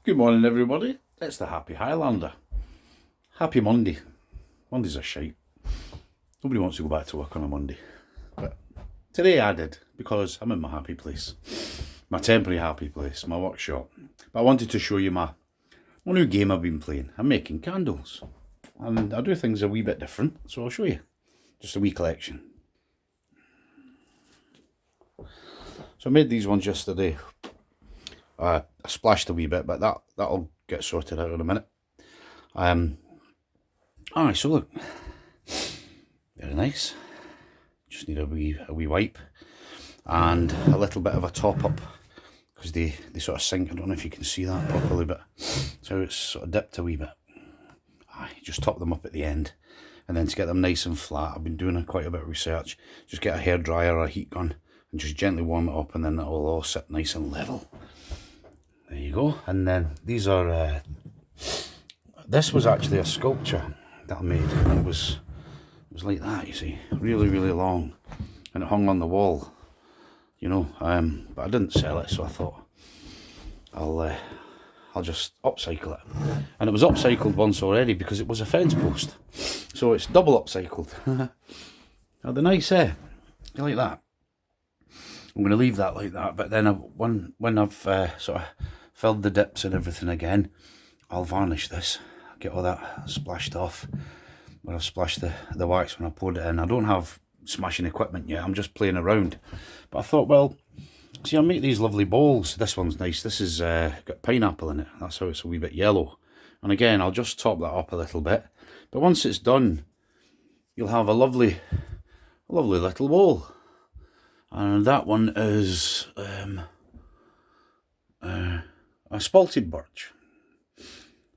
Good morning, everybody. It's the Happy Highlander. Happy Monday. Monday's a shite. Nobody wants to go back to work on a Monday. But today I did, because I'm in my happy place. My temporary happy place, my workshop. But I wanted to show you my new game I've been playing. I'm making candles. And I do things a wee bit different, so I'll show you. Just a wee collection. So I made these ones yesterday. I splashed a wee bit, but that'll get sorted out in a minute. Alright, so look, very nice. Just need a wee wipe and a little bit of a top up because they sort of sink. I don't know if you can see that properly, but so it's sort of dipped a wee bit. Just top them up at the end, and then to get them nice and flat, I've been doing quite a bit of research. Just get a hairdryer or a heat gun and just gently warm it up, and then it'll all sit nice and level. There you go. And then these are, this was actually a sculpture that I made, and it was like that, you see, really, really long, and it hung on the wall, you know, but I didn't sell it, so I thought I'll just upcycle it. And it was upcycled once already because it was a fence post, so it's double upcycled. Are they nice, eh? You like that? I'm going to leave that like that, but then when I've sort of filled the dips and everything again, I'll varnish this, get all that splashed off where I've splashed the wax when I poured it in. I don't have smashing equipment yet, I'm just playing around. But I thought, well, see, I'll make these lovely bowls. This one's nice. This is got pineapple in it, that's how it's a wee bit yellow. And again, I'll just top that up a little bit. But once it's done, you'll have a lovely little bowl. And that one is a spalted birch.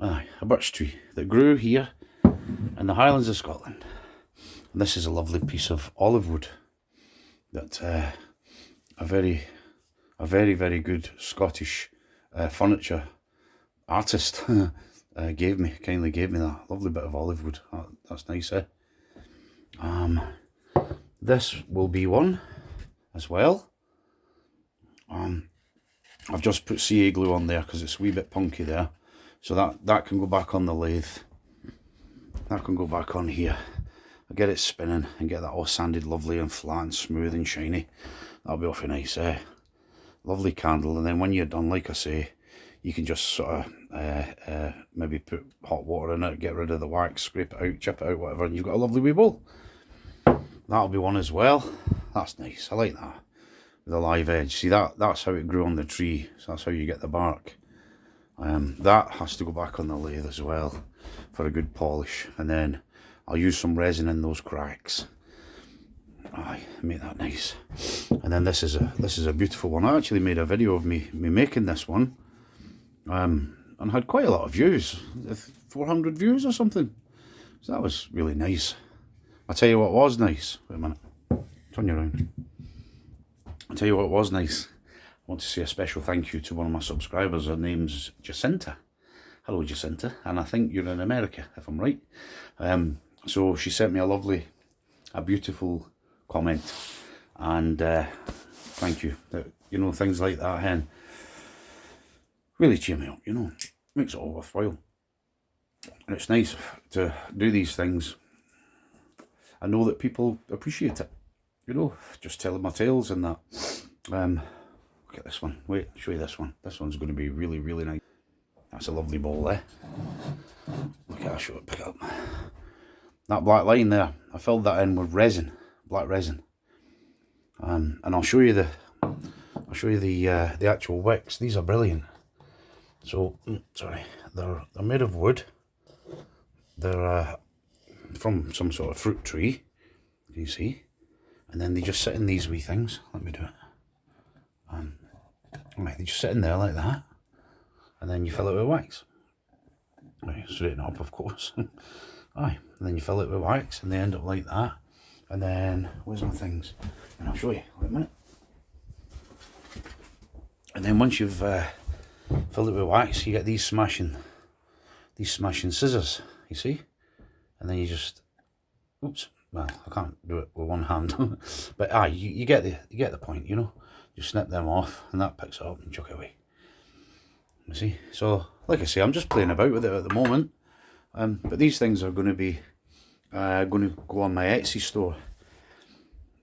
A birch tree that grew here in the Highlands of Scotland. And this is a lovely piece of olive wood that a very, very good Scottish furniture artist kindly gave me that lovely bit of olive wood. That's nice, eh? This will be one as well. I've just put CA glue on there because it's a wee bit punky there, so that can go back on the lathe. That can go back on here. I'll get it spinning and get that all sanded lovely and flat and smooth and shiny. That'll be awfully nice, eh? Lovely candle. And then when you're done, like I say, you can just sort of maybe put hot water in it, get rid of the wax, scrape it out, chip it out, whatever, and you've got a lovely wee bowl. That'll be one as well. That's nice, I like that. The live edge, see that's how it grew on the tree, so that's how you get the bark. That has to go back on the lathe as well for a good polish, and then I'll use some resin in those cracks. Make that nice. And then this is a beautiful one. I actually made a video of me making this one, and had quite a lot of views, 400 views or something. So that was really nice. I'll tell you what was nice. Wait a minute, turn you around. I'll tell you what was nice. I want to say a special thank you to one of my subscribers. Her name's Jacinta. Hello, Jacinta. And I think you're in America, if I'm right. So she sent me a beautiful comment. And thank you. You know, things like that, hen, really cheer me up, you know. Makes it all worthwhile. And it's nice to do these things. I know that people appreciate it. You know, just telling my tales and that. Look at this one. Wait, I'll show you this one. This one's going to be really, really nice. That's a lovely bowl there. Look at, I'll show it, pick it up. That black line there, I filled that in with resin, black resin. And I'll show you the actual wicks. These are brilliant. So, sorry, they're made of wood. They're from some sort of fruit tree. Can you see? And then they just sit in these wee things. Let me do it. Right, they just sit in there like that. And then you fill it with wax. Right, straighten up, of course. And then you fill it with wax, and they end up like that. And then, where's my things? And I'll show you. Wait a minute. And then once you've filled it with wax, you get these smashing scissors. You see? And then you just, oops. Well, I can't do it with one hand, but you get the point, you know. You snip them off, and that picks it up and chuck it away. You see, so like I say, I'm just playing about with it at the moment. But these things are going to be going to go on my Etsy store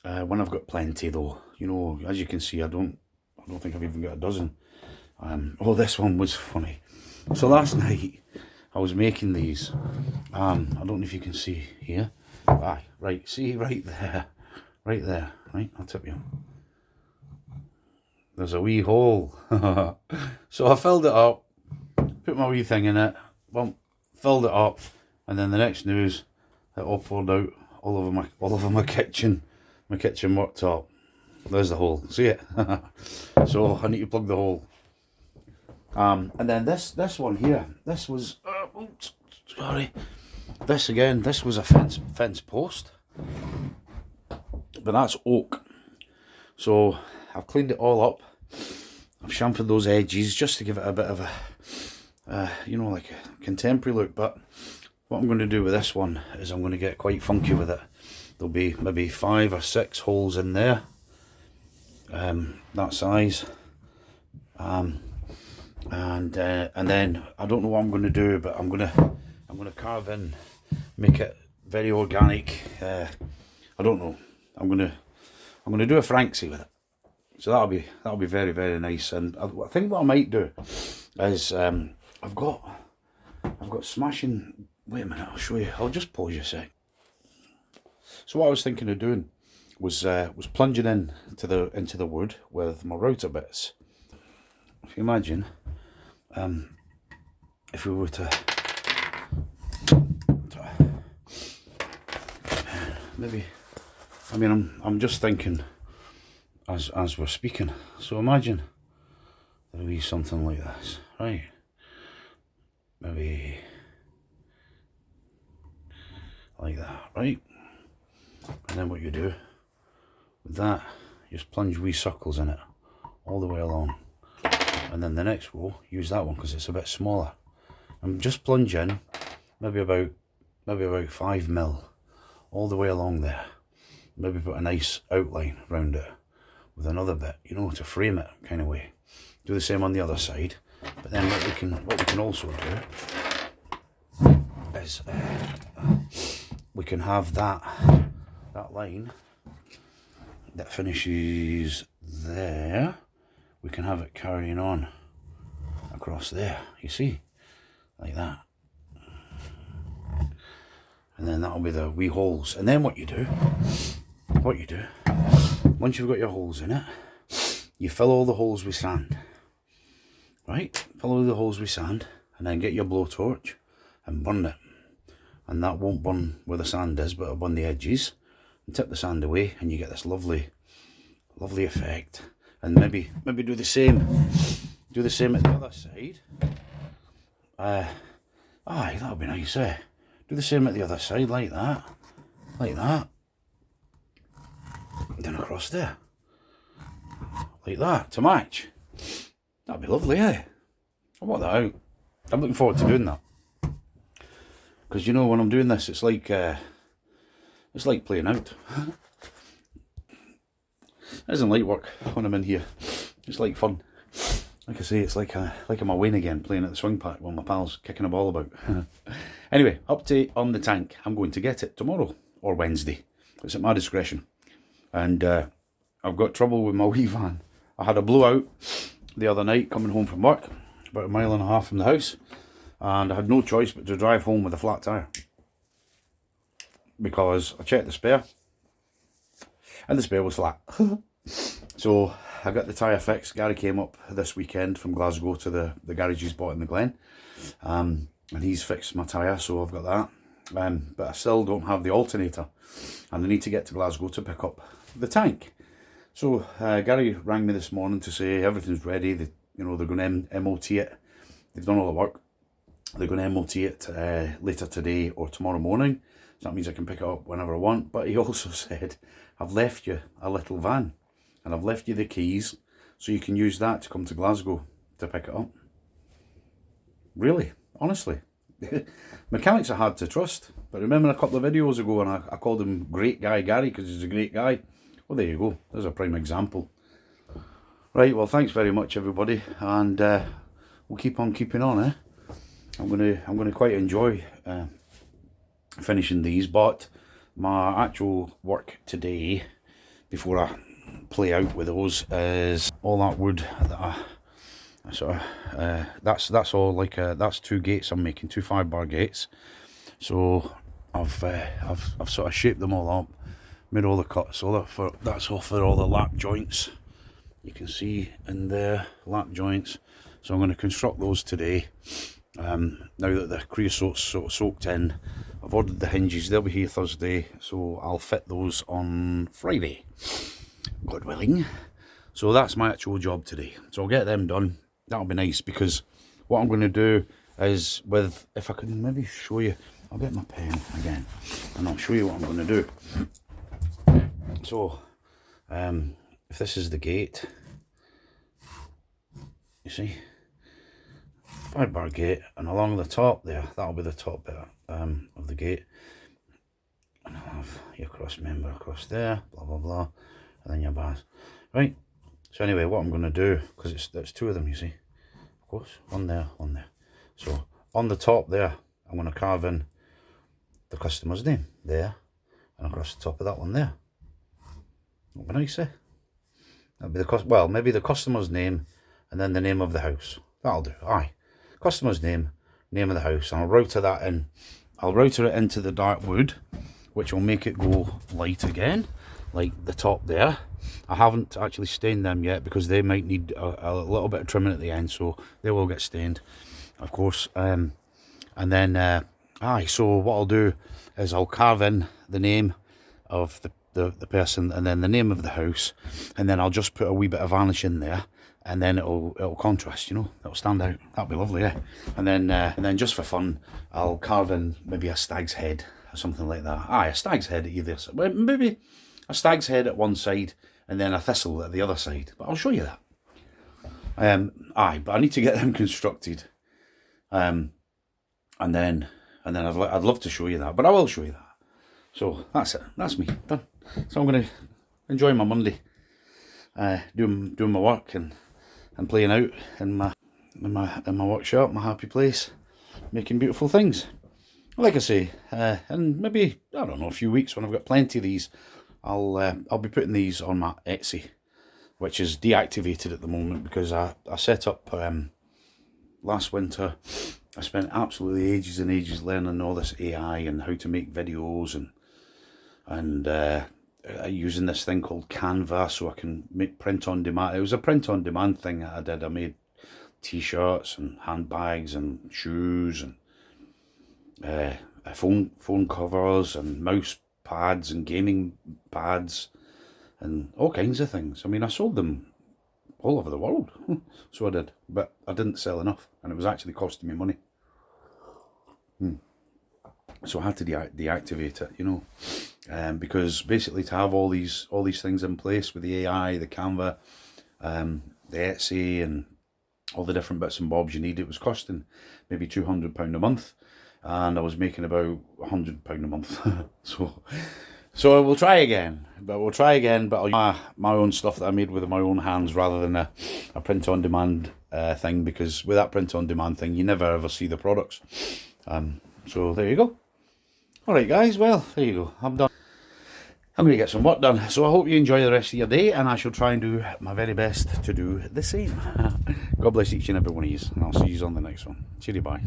when I've got plenty, though. You know, as you can see, I don't think I've even got a dozen. Oh, this one was funny. So last night I was making these. I don't know if you can see here. Aye, right. See right there, right there. Right, I'll tip you. There's a wee hole. So I filled it up, put my wee thing in it, filled it up, and then the next news, it all poured out all over my kitchen worktop. There's the hole. See it? So I need to plug the hole. And then this one here, this was sorry. This was a fence post, but that's oak. So I've cleaned it all up. I've chamfered those edges just to give it a bit of a, you know, like a contemporary look. But what I'm going to do with this one is I'm going to get quite funky with it. There'll be maybe 5 or 6 holes in there, that size. And then I don't know what I'm going to do, but I'm going to carve in, make it very organic. I don't know. I'm going to do a Frankie with it. So that'll be very, very nice. And I think what I might do is I've got smashing. Wait a minute, I'll show you. I'll just pause you a sec. So what I was thinking of doing was plunging into the wood with my router bits. If you imagine, if we were to maybe, I mean, I'm just thinking as we're speaking. So imagine there'll be something like this, right? Maybe like that, right? And then what you do with that, you just plunge wee circles in it all the way along. And then the next row, use that one because it's a bit smaller. And just plunge in maybe about 5 mil all the way along there. Maybe put a nice outline around it with another bit, you know, to frame it kind of way. Do the same on the other side. But then what we can also do is we can have that line that finishes there. We can have it carrying on across there, you see, like that. And then that'll be the wee holes. And then what you do, once you've got your holes in it, you fill all the holes with sand, right? Fill all the holes with sand, and then get your blowtorch and burn it. And that won't burn where the sand is, but it'll burn the edges, and tip the sand away, and you get this lovely effect. And maybe do the same at the other side. Aye, that'll be nice, eh? Do the same at the other side, like that, then across there, like that, to match. That'd be lovely, eh? I'll work that out. I'm looking forward to doing that, because you know, when I'm doing this, it's like playing out. It isn't light work when I'm in here. It's like fun. Like I say, it's like I'm away again, playing at the swing park while my pal's kicking a ball about. Anyway, update on the tank. I'm going to get it tomorrow or Wednesday. It's at my discretion. And I've got trouble with my wee van. I had a blowout the other night coming home from work, about 1.5 miles from the house, and I had no choice but to drive home with a flat tyre, because I checked the spare and the spare was flat. So I got the tyre fixed. Gary came up this weekend from Glasgow to the garage he's bought in the Glen, and he's fixed my tyre, so I've got that. But I still don't have the alternator, and I need to get to Glasgow to pick up the tank. So Gary rang me this morning to say everything's ready. They're going to MOT it. They've done all the work. They're going to MOT it later today or tomorrow morning. So that means I can pick it up whenever I want. But he also said, I've left you a little van, and I've left you the keys, so you can use that to come to Glasgow to pick it up. Really? Honestly? Mechanics are hard to trust. But remember a couple of videos ago, and I called him Great Guy Gary because he's a great guy. Well, there you go. There's a prime example. Right, well, thanks very much, everybody. And we'll keep on keeping on, eh? I'm gonna quite enjoy finishing these. But my actual work today, before I play out with those, is all that wood that I sort of that's all like that's 2 gates I'm making, 2 5-bar gates. So I've sort of shaped them all up, made all the cuts. So that's all for all the lap joints. You can see in there, lap joints. So I'm going to construct those today. Now that the creosote's sort of soaked in, I've ordered the hinges. They'll be here Thursday, so I'll fit those on Friday, God willing. So that's my actual job today. So I'll get them done. That'll be nice, because what I'm going to do is, if I can maybe show you, I'll get my pen again and I'll show you what I'm going to do. So if this is the gate, you see, 5-bar gate, and along the top there, that'll be the top bit of the gate, and I'll have your cross member across there, blah blah blah, and then your bars. Right, so anyway, what I'm going to do, because there's 2 of them, you see, of course, one there, one there. So on the top there, I'm going to carve in the customer's name there, and across the top of that one there. That'll be nice, eh? That'll be well, maybe the customer's name, and then the name of the house. That'll do. Aye, customer's name, name of the house, and I'll router that in. I'll router it into the dark wood, which will make it go light again, like the top there. I haven't actually stained them yet, because they might need a little bit of trimming at the end, so they will get stained, of course. And then so what I'll do is I'll carve in the name of the person, and then the name of the house, and then I'll just put a wee bit of varnish in there, and then it'll contrast, you know, it'll stand out. That'll be lovely, yeah. And then just for fun, I'll carve in maybe a stag's head or something like that. Aye, a stag's head at either side. Well, maybe a stag's head at one side and then a thistle at the other side. But I'll show you that. Aye, but I need to get them constructed. And then I'd love to show you that, but I will show you that. So that's it. That's me done. So I'm going to enjoy my Monday, doing my work and playing out in my workshop, my happy place, making beautiful things. Like I say, and maybe, I don't know, a few weeks when I've got plenty of these, I'll be putting these on my Etsy, which is deactivated at the moment, because I set up last winter. I spent absolutely ages and ages learning all this AI and how to make videos, and using this thing called Canva, so I can make print on demand. It was a print on demand thing that I did. I made t-shirts and handbags and shoes and phone covers and mouse pads and gaming pads and all kinds of things. I mean, I sold them all over the world. So I did, but I didn't sell enough, and it was actually costing me money. So I had to deactivate it, you know, because basically to have all these things in place with the AI, the Canva, the Etsy, and all the different bits and bobs you need, it was costing maybe £200 a month, and I was making about £100 a month. So we'll try again, but I'll use my own stuff that I made with my own hands, rather than a print on demand thing, because with that print on demand thing, you never ever see the products. So there you go. Alright guys, well, there you go, I'm done. I'm going to get some work done, so I hope you enjoy the rest of your day, and I shall try and do my very best to do the same. God bless each and every one of you, and I'll see you on the next one. Cheerio, bye.